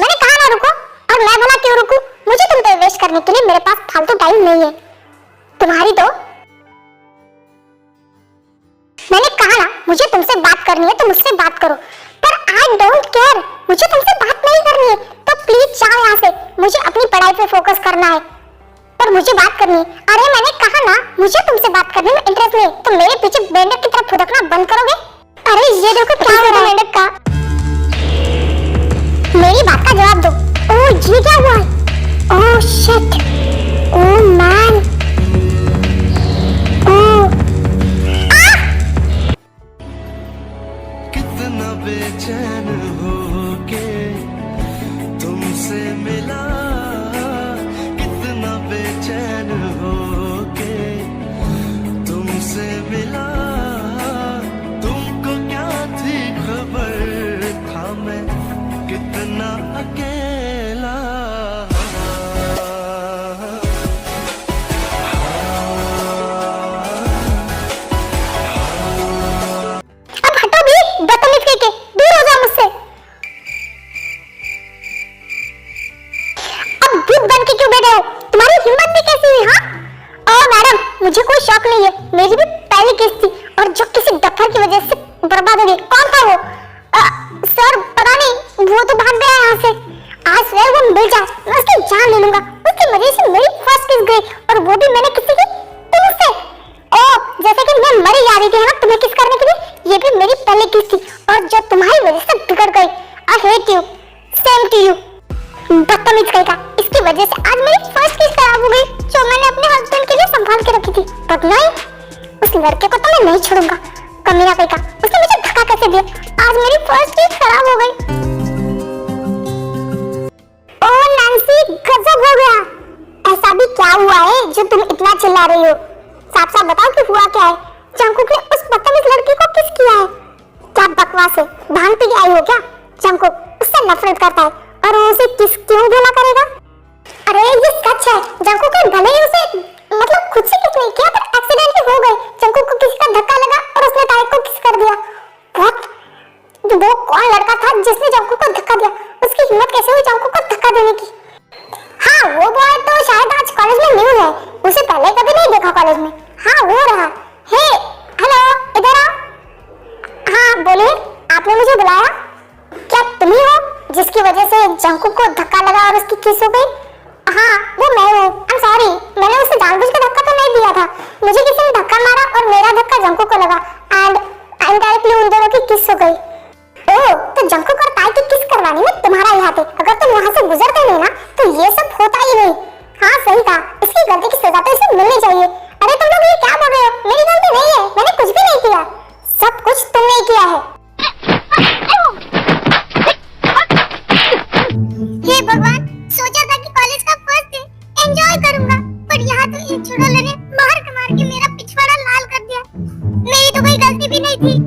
मैंने कहा ना रुको, और मैं भला क्यों रुकूं? मुझे तुम पे वेस्ट करने के लिए मेरे पास फालतू टाइम नहीं है। तुम्हारी तो मैंने कहा ना मुझे तुमसे बात करनी है तो मुझसे बात करो, पर आई डोंट केयर, मुझे तुमसे बात नहीं करनी है तो प्लीज जाओ यहाँ से। मुझे अपनी पढ़ाई पे फोकस करना है, पर मुझे बात करनी है। अरे मैंने कहा ना मुझे तुमसे बात करने में इंटरेस्ट नहीं, तो मेरे पीछे मेंढक की तरफ फुदकना बंद करोगे? अरे ये देखो क्या हो रहा है मेंढक का। मेरी बात का जवाब दो। ओह ये क्या हुआ? ओह शिट, ओह मैन, ओह कितना बेचैन होके तुमसे मिला, कितना बेचैन होके तुमसे मिला। तुमको क्या थी खबर, था मैं कितना अकेला। अब हटो भी, बदतमीज कहीं के, दूर हो जाओ मुझसे। अब भूत बन के क्यों बैठे हो? तुम्हारी हिम्मत भी कैसी हुई? हाँ ओह मैडम, मुझे कोई शौक नहीं है, मेरी भी पहली केस थी और जो किसी डॉक्टर की वजह से बर्बाद हो गई। कौन था वो? सर पता नहीं, वो तो भाग गया यहाँ से। आज सवेर वो मिल जाए मैं उसकी जान ले लूंगा। उसकी वजह से मेरी फर्स्ट किस गई, और वो भी मैंने किसी की तुमसे। ओह जैसे कि मैं मरी जा रही थी ना तुम्हें किस करने के लिए, ये भी मेरी पहली किस थी और जो तुम्हारी वजह से बिगड़ गई। I hate you, same to you, बदतमीज कहीं का। इसकी वजह से आज मेरी फर्स्ट किस खराब हो गई जो मैंने अपने हस्बैंड के लिए संभाल के रखी थी। बदलाई, उस लड़के को तो मैं नहीं छोड़ूंगा, कमीना कहीं का। उसने मुझे धक्का कैसे दिया? आज मेरी फर्स्ट किस खराब हो गई। ओह नैंसी, गजब हो गया। ऐसा भी क्या हुआ है जो तुम इतना चिल्ला रही हो? साफ साफ बताओ कि हुआ क्या है? जंकुक ने उस बदतमीज लड़की को किस किया है? क्या बकवास है, भांग पी के आई हो क्या? जंकुक उससे नफरत करता है और वो उसे किस क्यों भला करेगा? अरे ये सच है, जंकुक ने भले ही उसे मतलब खुद से किस नहीं किया, पर एक्सीडेंटली हो गई। जंकुक को किसी का धक्का लगा और उसने टायर को किस कर दिया। व्हाट? वो कौन लड़का था जिसने जंकुक को धक्का दिया? उसकी हिम्मत कैसे हुई जंकुक को धक्का देने की? हाँ वो बॉय तो शायद आज कॉलेज में न्यू है, उसे पहले कभी नहीं देखा कॉलेज में। हाँ वो रहा। हे हेलो, इधर आओ। हाँ बोलिए, आपने मुझे बुलाया? क्या तुम ही हो जिसकी वजह से जंकुक को धक्का लगा और उसकी किस हो गई? हाँ वो मैं हूँ। आई एम सॉरी, मैंने उसे जानबूझ के धक्का तो नहीं दिया था। मुझे किसी ने धक्का मारा और मेरा धक्का जंकुक को लगा एंड इनडायरेक्टली उन दोनों की किस हो गई। ओह तो जंकुक और ताई की किस करवानी में तुम्हारा ही हाथ है। अगर तुम वहाँ से गुजरते नहीं ना तो ये सब होता ही नहीं। हाँ सही कहा, इसकी गलती की सजा तो इसे मिलनी चाहिए। अरे तुम लोग ये क्या बोल रहे हो? मेरी गलती नहीं है, मैंने कुछ भी नहीं किया, सब कुछ तुमने ही किया है। हे भगवान, सोचा था कि कॉलेज का फर्स्ट डे एंजॉय करूंगा, पर यहाँ तो इन चुड़ैलों ने मार के मेरा पिछवाड़ा लाल कर दिया। मेरी तो कोई गलती भी नहीं थी।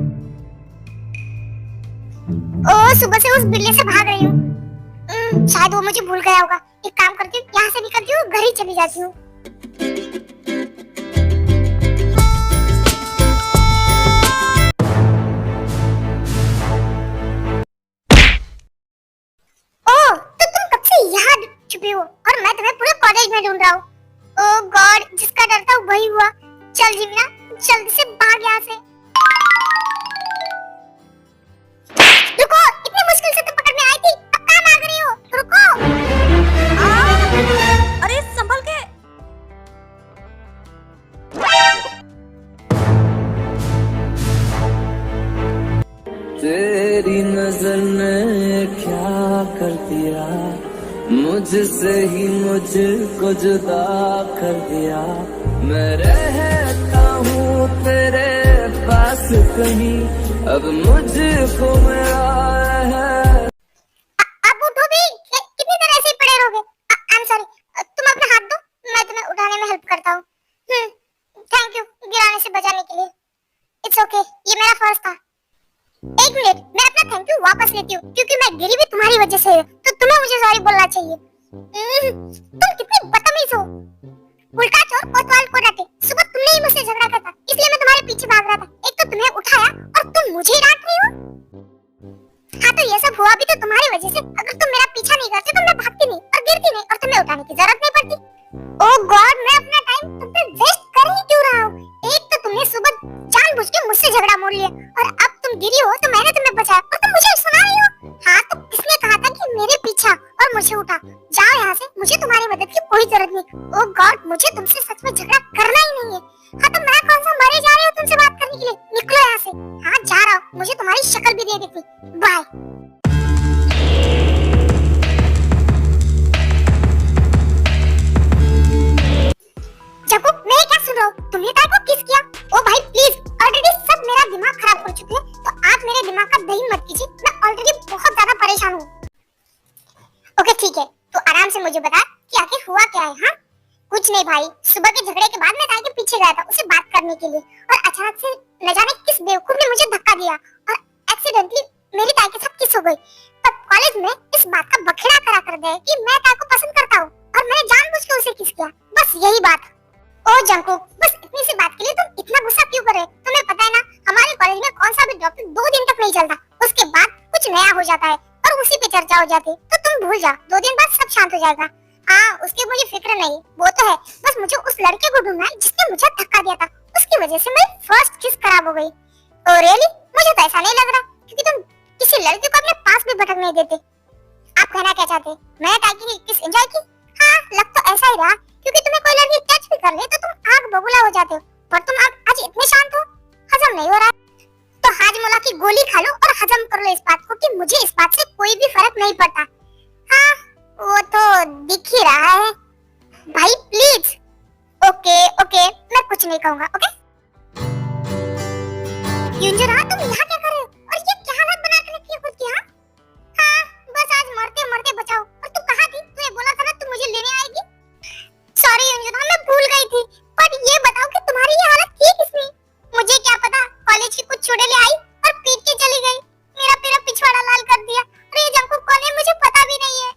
ओह सुबह से उस बिल्ली से भाग रही हूँ, शायद वो मुझे भूल गया होगा। एक काम करती हूँ, यहाँ से निकलती हूँ, घर ही चली जाती हूँ। ओह तो तुम कब से यहाँ छुपी हो और मैं तुम्हें पूरे कॉलेज में ढूंढ रहा हूँ। ओह गॉड, जिसका डर था वही हुआ। चल जीवना, जल्दी से भाग यहाँ से। रुको, इतनी मुश्किल से तो पकड़ में आई थी, अब कहाँ भाग रही हो? रुको। अरे संभल के। तेरी नजर ने क्या कर दिया, मुझसे ही मुझको जुदा कर दिया। मैं रहता हूँ तेरे पास कहीं, अब मुझको मिला है। अब उठो भी, कितनी देर ऐसे ही पड़े रहोगे? आई एम सॉरी, तुम अपना हाथ दो, मैं तुम्हें उठाने में हेल्प करता हूँ। थैंक यू गिराने से बचाने के लिए। इट्स ओके, ये मेरा फर्ज था। एक मिनट, मैं अपना थैंक यू वापस लेती हूँ, क्योंकि मैं गिरी भी तुम्हारी वजह से है, तो तुम्हें मुझे सॉरी बोलना चाहिए। तुम कितनी बदतमीज हो। उल्टा चोर कोतवाल को डांटे। सुबह तुमने ही मुझसे झगड़ा करता, इसलिए मैं तुम्हारे पीछे भाग रहा था। एक तो तुम्हें उठाया और तुम मुझे डांट रही हो। हाँ तो ये सब हुआ भी तो तुम्हारी वजह से। अगर तुम मेरा पीछा नहीं करते तो मैं भागती नहीं और गिरती नहीं और तुम्हें उठाने की जरूरत नहीं पड़ती। ओह गॉड, मैं अपना टाइम तुम पे वेस्ट कर ही क्यों रहा हूँ? एक तो तुमने सुबह जानबूझ के मुझसे झगड़ा मोड़ लिया और अब तुम गिरी हो तो मैंने तुम्हें बचाया और तुम मुझे सुना रही हो। हाँ तो किसने कहा था कि मेरे पीछा और मुझे उठा? जाओ यहाँ से, मुझे तुम्हारी मदद की कोई जरूरत नहीं। ओह गॉड, मुझे तुमसे सच में झगड़ा करना ही नहीं है। हाँ तो मैं कौन सा मरे जा रही हूँ तुमसे बात करने के लिए? निकलो यहाँ से। हाँ जा रहा हूँ, मुझे तुम्हारी शक्ल भी नहीं दिखती। बाय। जब मैं क्या सुन रहा हूँ? तुमने ताई को किस किया? ओ भाई प्लीज, ऑलरेडी सब मेरा दिमाग खराब हो चुके हैं, तो आप मेरे दिमाग का दही मत कीजिए। मैं ऑलरेडी बहुत ज्यादा परेशान हूँ। ओके ठीक है, तो आराम से मुझे बता कि आखिर हुआ क्या है। हाँ कुछ नहीं भाई, सुबह के झगड़े के बाद मैं ताई के पीछे गया था उसे बात करने के लिए और अचानक से न जाने किस बेवकूफ ने मुझे धक्का दिया और एक्सीडेंटली मेरी ताई के साथ किस हो गई। तब कॉलेज में इस बात का बखेड़ा करा कर गए कि मैं ताई को पसंद करता हूँ और मैंने जानबूझ के उसे किस किया। बस यही बात। ओ जंकू, बस इतनी सी बात के लिए तुम इतना गुस्सा क्यों कर रहे हो? तुम्हें पता है ना हमारे कॉलेज में कौन सा भी डॉक्टर 2 दिन तक नहीं चलता, उसके बाद कुछ नया हो जाता है और उसी पे चर्चा हो जाती है। तो तुम भूल जाओ, 2 दिन बाद सब शांत हो जाएगा। हाँ उसकी मुझे फिक्र नहीं, वो तो है, बस मुझे उस लड़के को ढूंढना है जिसने मुझे धक्का दिया था। उसकी वजह से मेरी फर्स्ट किस खराब हो गई। Oh really? मुझे तो ऐसा नहीं लग रहा क्योंकि तुम किसी लड़के को अपने पास भी भटकने नहीं देते। आप कहना क्या चाहते? मैं ताकि की किस एंजॉय की? हाँ लग तो ऐसा ही रहा, क्योंकि तुम्हें कोई लड़की टच भी कर ले तो तुम आग बबूला हो जाते हो, पर तुम आज इतने शांत हो। हजम नहीं हो रहा तो हाजमोला की गोली खा लो और हजम कर लो इस बात को कि मुझे इस बात से कोई भी फर्क नहीं पड़ता। हाँ वो तो दिख ही रहा है भाई, प्लीज। ओके ओके, मैं कुछ नहीं कहूँगा। ओके युंजुना, तुम यहाँ क्या कर रहे हो और ये क्या हालत बना के रखी है खुद की? हाँ बस आज मरते मरते बचाओ। और तू कहाँ थी? तूने बोला था ना तू मुझे लेने आएगी। सॉरी युंजुना, मैं भूल गई थी, पर ये बताओ कि तुम्हारी ये हालत की किसने? मुझे क्या पता, कॉलेज की कुछ चुड़ैलें आई और पीट के चली गई, मेरा पूरा पिछवाड़ा लाल कर दिया। अरे जंकू कौन है मुझे पता भी नहीं है।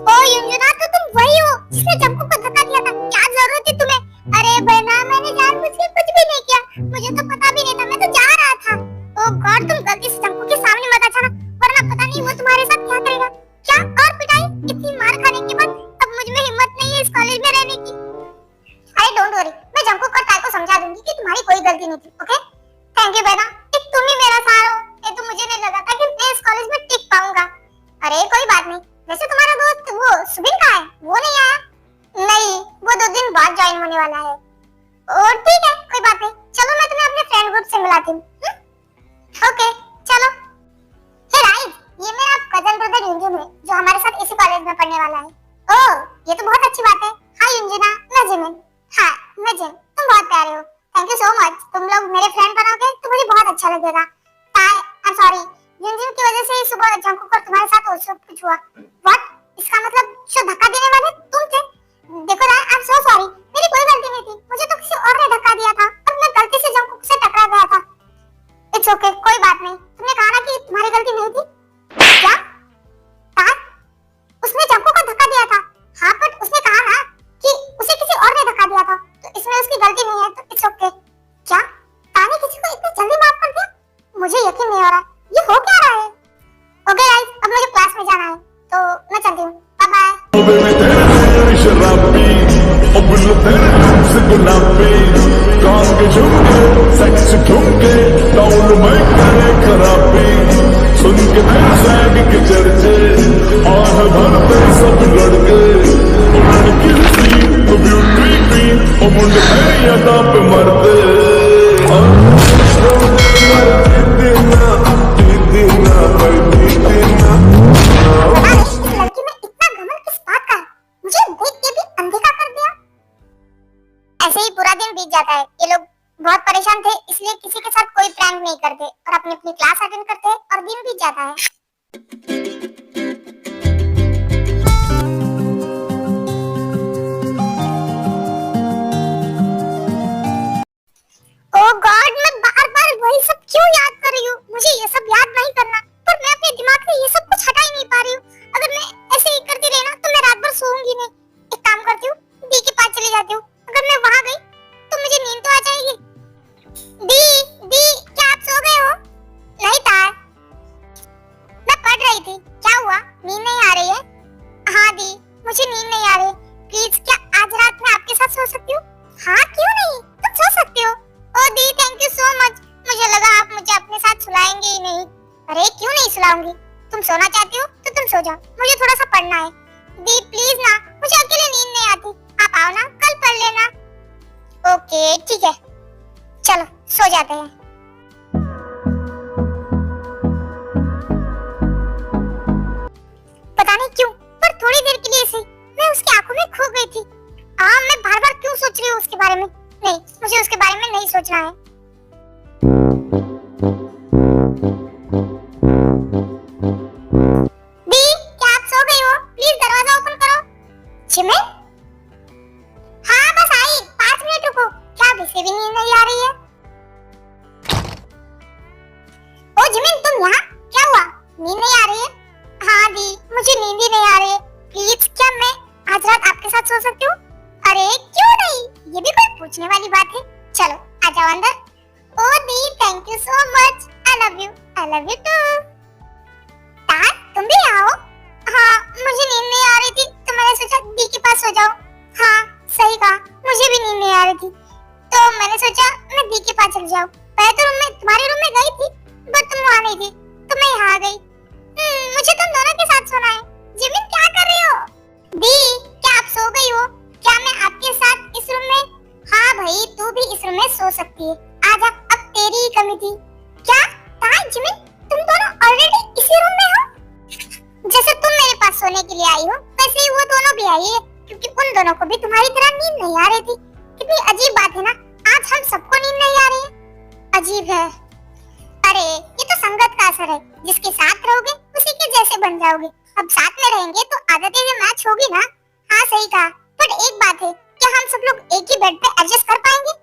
ओ युंजुना, तो तुम वही हो जिसने जंकू को धक्का दिया था? क्या जरूरत थी तुम्हें? अरे बहना, मैंने जानबूझ के कुछ भी नहीं किया, मुझे तो पता भी नहीं था, मैं तो जा रहा था। ओ गॉड, तुम गलती से जंकू के सामने मत आना, वरना पता नहीं वो तुम्हारे साथ क्या करेगा। क्या और पिटाई? इतनी मार खाने के बाद अब मुझ में हिम्मत नहीं है इस कॉलेज में रहने की। अरे डोंट वरी, मैं जंकू और ताई को समझा दूंगी कि तुम्हारी कोई गलती नहीं थी। ओके थैंक यू बहना, तुम ही मेरा सहारा हो, ये तो मुझे नहीं लगा था कि मैं इस कॉलेज में टिक पाऊंगा। अरे कोई बात नहीं, वैसे तुम्हारा दोस्त वो सुबिन कहाँ है? वो नहीं आया? नहीं, वो 2 दिन बाद ज्वाइन होने वाला है। और ठीक है, कोई बात नहीं, चलो मैं तुम्हें अपने फ्रेंड ग्रुप से मिलाती हूँ। ओके चलो। हे राइट, ये मेरा कजन ब्रदर युंजुन है जो हमारे साथ इसी कॉलेज में पढ़ने वाला है। ओह ये तो बहुत अच्छी बात है। हाय युंजुना, मैं जिमिन। हाँ मैं जिन, तुम बहुत प्यारे हो, थैंक यू सो मच। तुम लोग मेरे फ्रेंड बनोगे तो मुझे बहुत अच्छा लगेगा। आई एम सॉरी, युंजुन की वजह से सुबह जंकू को तुम्हारे साथ और सब कुछ हुआ। व्हाट? इसका मतलब जो धक्का देने वाले तुम थे? देखो यार, आई एम सो सॉरी, मेरी कोई गलती नहीं थी, मुझे तो किसी और ने धक्का दिया था और मैं गलती से जंकू से टकरा गया था। इट्स ओके, कोई बात नहीं। तुमने कहा ना कि तुम्हारी गलती नहीं थी। क्या? कहा? उसने जंकू को धक्का दिया था। हाँ बट उसने कहा ना कि उसे किसी और ने धक्का दिया था, तो इसमें उसकी गलती नहीं है, तो इट्स ओके। क्या ताने किसी को इतनी जल्दी माफ कर दिया? मुझे यकीन नहीं हो रहा, ये हो क्या रहा है? ओके गाइस, अब मुझे क्लास में जाना है, तो मैं चलती हूँ। Bye bye. शराबी अब तेरे से गुलाबी कान के झुमके सेक्स ठुमके टाउन में करे खराबी सुन के मेरे सैग के चर्चे आह भरते सब लड़के लड़की सी तो ब्यूटी क्वीन और मुंडे मेरी अदा पे मरते ऐसे ही पूरा दिन बीत जाता है। ये लोग बहुत परेशान थे इसलिए किसी के साथ कोई प्रैंक नहीं करते और अपनी अपनी क्लास अटेंड करते और दिन बीत जाता है। ओह गॉड, मैं बार-बार वही सब क्यों याद कर रही हूँ? मुझे ये सब याद नहीं करना, पर मैं अपने दिमाग से ये सब कुछ हटा ही नहीं पा रही हूँ। अगर मैं ऐसे ही करती रही ना तो मैं रात भर सोऊंगी नहीं। एक काम करती हूँ, दी के पास चली जाती हूँ। अगर मैं वहां गई तो मुझे नींद तो आ जाएगी। दी, क्या आप सो गए हो? नहीं तार। नींद नहीं आ रही है? हाँ दी, मुझे नींद नहीं आ रही। प्लीज क्या आज रात में आपके साथ सो सकती हूँ? हाँ क्यों नहीं, तुम सो सकते हो। ओ दी थैंक यू सो मच। मुझे लगा आप मुझे अपने साथ सुलाएंगे ही नहीं। अरे क्यों नहीं सुलाऊंगी, तुम सोना चाहती हो तो तुम सो जाओ, मुझे थोड़ा सा पढ़ना है। दी प्लीज ना, मुझे अकेले नींद नहीं आती, आप आओ ना, कल पढ़ लेना। ओके ठीक है, चलो सो जाते हैं। पता नहीं क्यों पर थोड़ी देर के लिए से मैं उसकी आंखों में खो गई थी। मैं बार बार क्यों सोच रही हूँ उसके बारे में। नहीं, मुझे उसके बारे में नहीं सोचना है। दी क्या आप सो गई हो? प्लीज दरवाजा ओपन करो। जिमिन? हाँ बस आई, 5 मिनट रुको। क्या अभी से भी नींद नहीं आ रही है? ओ जिमिन तुम यहाँ? क्या हुआ, नींद नहीं आ रही है? हाँ दी, मुझे नींद ही नहीं आ रही है। प्लीज क्या मैं आज रात आपके साथ सो सकती हूँ? अरे क्यों नहीं, ये भी कोई पूछने वाली बात है। चलो आ जाओ अंदर। ओ दी thank you so much, I love you too. तार तुम भी आओ। हाँ मुझे नींद नहीं आ रही थी तो मैंने सोचा दी के पास सो जाऊं। हाँ सही कहा, मुझे भी नींद नहीं आ रही थी तो मैंने सोचा मैं दी के पास चली जाऊं। पहले तो तुम्हारे रूम में गई थी बट तुम वहां नहीं थी तो मैं यहाँ आ गई। मुझे तुम दोनों के साथ सोना है। जिमिन क्या कर रही हो? दी क्या आप सो गई हो? क्या मैं आपके साथ इस रूम में? हाँ भाई तू भी इस रूम में सो सकती है, आजा, अब तेरी ही कमी थी। क्या तार जिमिन तुम दोनों ऑलरेडी इसी रूम में हो? जैसे तुम मेरे पास सोने के लिए आई हो वैसे ही वो दोनों भी आई है, क्योंकि उन दोनों को भी तुम्हारी तरह नींद नहीं आ रही थी। कितनी अजीब बात है ना, आज हम सबको नींद नहीं आ रही है। अजीब है। अरे ये तो संगत का असर है, जिसके साथ रहोगे उसी के जैसे बन जाओगे। अब साथ में रहेंगे तो आदतें भी मैच होगी ना। हाँ सही कहा, बट एक बात है, क्या हम सब लोग एक ही बेड पे एडजस्ट कर पाएंगे?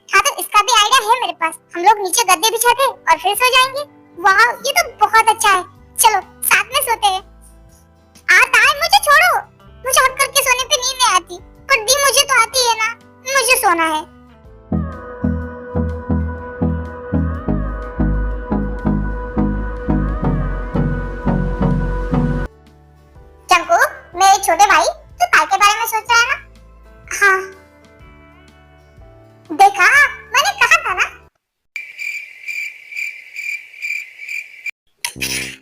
हाँ तो इसका भी आइडिया है मेरे पास, हम लोग नीचे गद्दे बिछाते और फिर सो जाएंगे। वाह ये तो बहुत अच्छा है, चलो साथ में सोते हैं। तार मुझे छोड़ो, मुझे हट करके सोने पे नींद नहीं आती, पर दी मुझे तो आती है ना, मुझे सोना है। जंकुक मेरे छोटे भाई, तू काय के बारे में सोच रहा है ना? हाँ देखा, मैंने कहा था ना।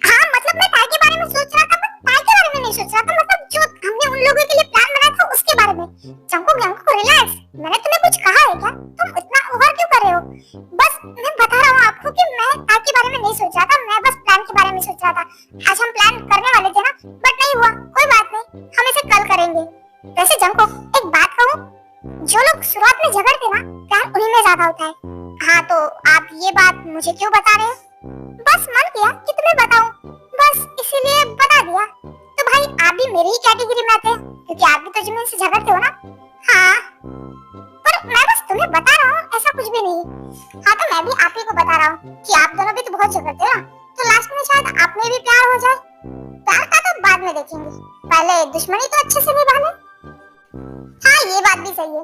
हाँ मतलब मैं काय के बारे में सोच रहा था, पर काय के बारे में नहीं सोच रहा था, मतलब जो हमने उन लोगों के लिए प्लान बनाया था उसके बारे में। जंकुक रिलैक्स, मैंने तुम्हें कुछ कहा है क्या? तुम इतना ओवर क्यों कर रहे हो? बस मैं बता रहा हूँ आपको कि मैं काय के बारे में नहीं सोच रहा था, मैं बस प्लान के बारे में सोच रहा था। आज हम प्लान करने वाले थे ना, बट नहीं हुआ, कोई बात नहीं, हम इसे कल करेंगे। वैसे जंकुक एक बात कहूँ, जो लोग शुरुआत में झगड़ते ना, प्यार उन्हीं में ज्यादा होता है। हाँ तो आप ये बात मुझे क्यों बता रहे हो? बस मन किया कि तुम्हें बताऊं, बस इसीलिए बता दिया। तो भाई आप भी मेरी ही कैटेगरी में आते हैं, क्योंकि आप भी तो जिमिन से झगड़ते हो ना। हाँ पर मैं बस तुम्हें बता रहा हूँ, ऐसा कुछ भी नहीं। हाँ तो मैं भी आप ही को बता रहा हूँ कि आप दोनों भी तो बहुत झगड़ते हो ना, तो लास्ट में शायद आप में भी प्यार हो जाए। प्यार का तो बाद में देखेंगे, पहले दुश्मनी तो अच्छे से निभा ले। हाँ ये बात भी सही है,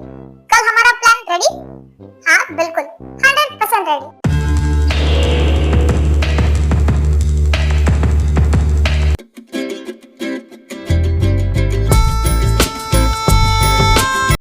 कल हमारा प्लान रेडी? हाँ बिल्कुल 100% रेडी।